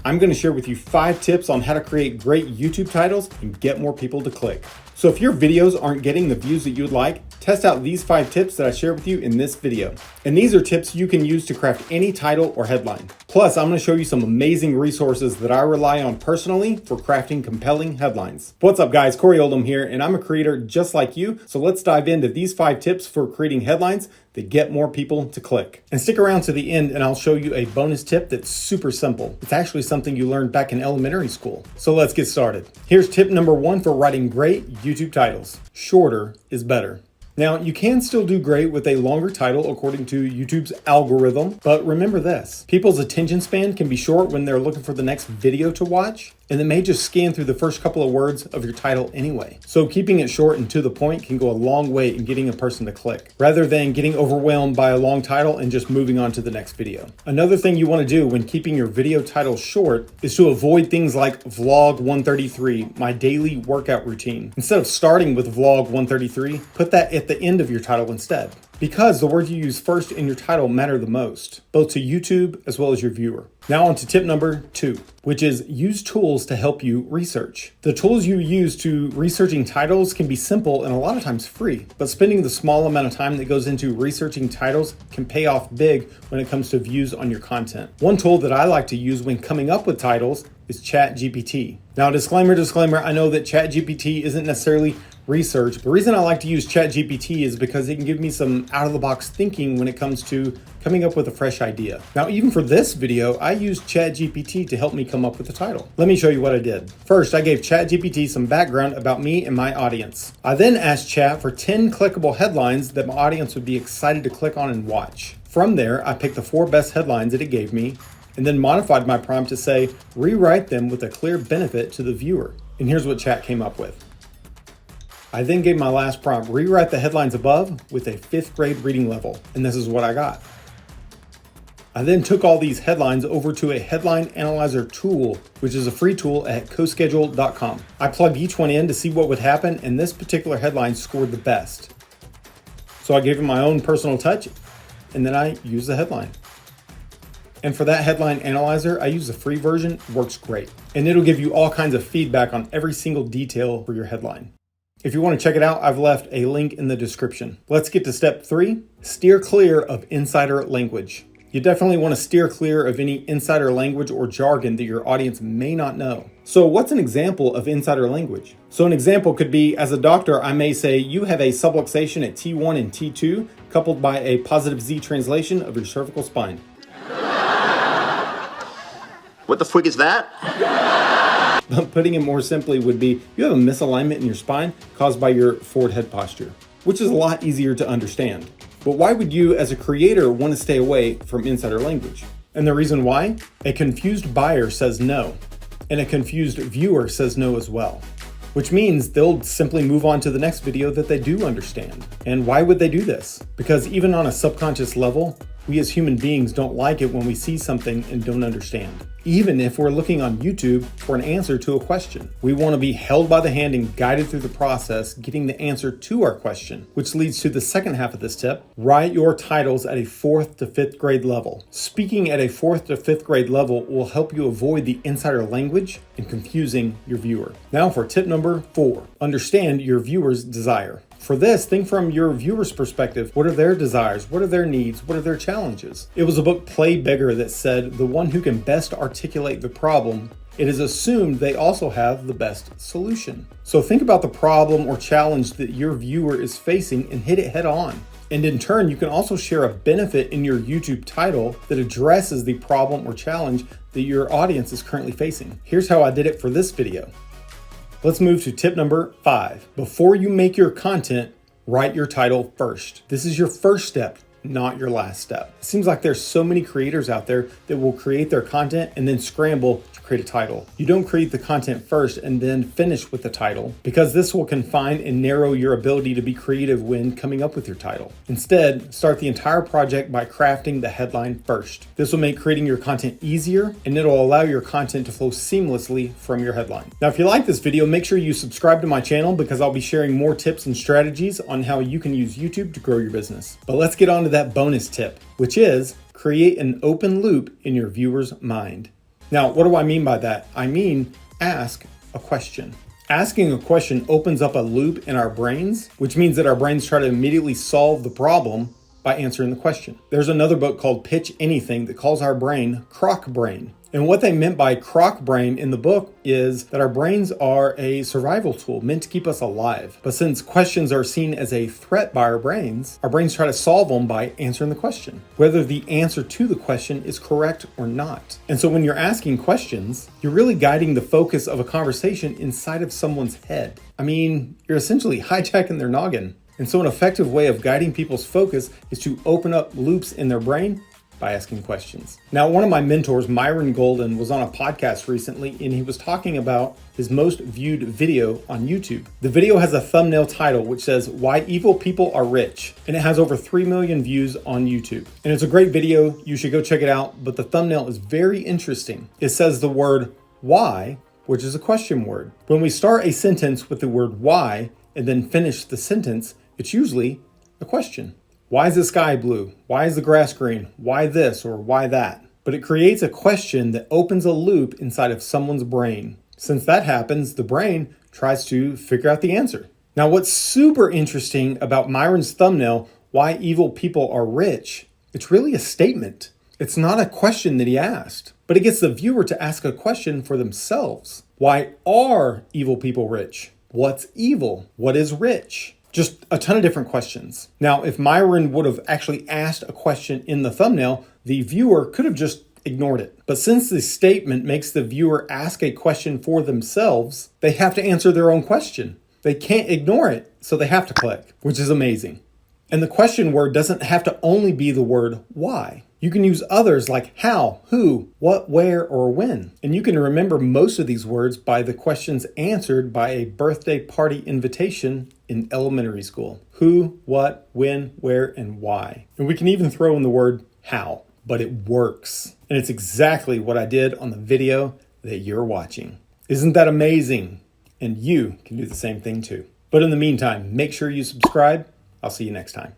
I'm going to share with you 5 tips on how to create great YouTube titles and get more people to click. So if your videos aren't getting the views that you would like, test out these 5 tips that I share with you in this video. And these are tips you can use to craft any title or headline. Plus, I'm going to show you some amazing resources that I rely on personally for crafting compelling headlines. What's up guys, Cory Oldham here, and I'm a creator just like you. So let's dive into these 5 tips for creating headlines that get more people to click. And stick around to the end and I'll show you a bonus tip that's super simple. It's actually something you learned back in elementary school. So let's get started. Here's tip number 1 for writing great YouTube titles. Shorter is better. Now, you can still do great with a longer title according to YouTube's algorithm, but remember this, people's attention span can be short when they're looking for the next video to watch, and they may just scan through the first couple of words of your title anyway. So keeping it short and to the point can go a long way in getting a person to click, rather than getting overwhelmed by a long title and just moving on to the next video. Another thing you want to do when keeping your video title short is to avoid things like Vlog 133, my daily workout routine. Instead of starting with Vlog 133, put that at the end of your title instead, because the words you use first in your title matter the most, both to YouTube as well as your viewer. Now on to tip number 2, which is use tools to help you research. The tools you use to researching titles can be simple and a lot of times free, but spending the small amount of time that goes into researching titles can pay off big when it comes to views on your content. One tool that I like to use when coming up with titles is ChatGPT. Now disclaimer, I know that ChatGPT isn't necessarily research. The reason I like to use ChatGPT is because it can give me some out-of-the-box thinking when it comes to coming up with a fresh idea. Now, even for this video, I used ChatGPT to help me come up with the title. Let me show you what I did. First, I gave ChatGPT some background about me and my audience. I then asked Chat for 10 clickable headlines that my audience would be excited to click on and watch. From there, I picked the 4 best headlines that it gave me, and then modified my prompt to say, rewrite them with a clear benefit to the viewer. And here's what Chat came up with. I then gave my last prompt, rewrite the headlines above with a 5th grade reading level, and this is what I got. I then took all these headlines over to a headline analyzer tool, which is a free tool at coschedule.com. I plugged each one in to see what would happen, and this particular headline scored the best. So I gave it my own personal touch, and then I used the headline. And for that headline analyzer, I use the free version. It works great. And it'll give you all kinds of feedback on every single detail for your headline. If you want to check it out, I've left a link in the description. Let's get to step 3, steer clear of insider language. You definitely want to steer clear of any insider language or jargon that your audience may not know. So what's an example of insider language? So an example could be, as a doctor, I may say, you have a subluxation at T1 and T2, coupled by a positive Z translation of your cervical spine. What the frig is that? Putting it more simply would be, you have a misalignment in your spine caused by your forward head posture, which is a lot easier to understand. But why would you, as a creator, want to stay away from insider language? And the reason why? A confused buyer says no, and a confused viewer says no as well, which means they'll simply move on to the next video that they do understand. And why would they do this? Because even on a subconscious level, we as human beings don't like it when we see something and don't understand. Even if we're looking on YouTube for an answer to a question. We want to be held by the hand and guided through the process, getting the answer to our question, which leads to the second half of this tip. Write your titles at a 4th to 5th grade level. Speaking at a 4th to 5th grade level will help you avoid the insider language and confusing your viewer. Now for tip number 4, understand your viewer's desire. For this, think from your viewer's perspective. What are their desires? What are their needs? What are their challenges? It was a book, Play Bigger, that said the one who can best articulate the problem, it is assumed they also have the best solution. So think about the problem or challenge that your viewer is facing and hit it head on. And in turn, you can also share a benefit in your YouTube title that addresses the problem or challenge that your audience is currently facing. Here's how I did it for this video. Let's move to tip number 5. Before you make your content, write your title first. This is your first step, not your last step. It seems like there's so many creators out there that will create their content and then scramble to create a title. You don't create the content first and then finish with the title, because this will confine and narrow your ability to be creative when coming up with your title. Instead, start the entire project by crafting the headline first. This will make creating your content easier, and it'll allow your content to flow seamlessly from your headline. Now, if you like this video, make sure you subscribe to my channel, because I'll be sharing more tips and strategies on how you can use YouTube to grow your business. But let's get on to that bonus tip, which is create an open loop in your viewer's mind. Now, what do I mean by that? I mean, ask a question. Asking a question opens up a loop in our brains, which means that our brains try to immediately solve the problem by answering the question. There's another book called Pitch Anything that calls our brain croc brain. And what they meant by croc brain in the book is that our brains are a survival tool meant to keep us alive. But since questions are seen as a threat by our brains try to solve them by answering the question, whether the answer to the question is correct or not. And so when you're asking questions, you're really guiding the focus of a conversation inside of someone's head. I mean, you're essentially hijacking their noggin. And so an effective way of guiding people's focus is to open up loops in their brain by asking questions. Now, one of my mentors, Myron Golden, was on a podcast recently, and he was talking about his most viewed video on YouTube. The video has a thumbnail title which says, "Why Evil People Are Rich," and it has over 3 million views on YouTube. And it's a great video. You should go check it out, but the thumbnail is very interesting. It says the word why, which is a question word. When we start a sentence with the word why and then finish the sentence, it's usually a question. Why is the sky blue? Why is the grass green? Why this or why that? But it creates a question that opens a loop inside of someone's brain. Since that happens, the brain tries to figure out the answer. Now, what's super interesting about Myron's thumbnail, "Why Evil People Are Rich," it's really a statement. It's not a question that he asked, but it gets the viewer to ask a question for themselves. Why are evil people rich? What's evil? What is rich? Just a ton of different questions. Now, if Myron would have actually asked a question in the thumbnail, the viewer could have just ignored it. But since the statement makes the viewer ask a question for themselves, they have to answer their own question. They can't ignore it, so they have to click, which is amazing. And the question word doesn't have to only be the word why. You can use others like how, who, what, where, or when. And you can remember most of these words by the questions answered by a birthday party invitation in elementary school. Who, what, when, where, and why. And we can even throw in the word how, but it works. And it's exactly what I did on the video that you're watching. Isn't that amazing? And you can do the same thing too. But in the meantime, make sure you subscribe. I'll see you next time.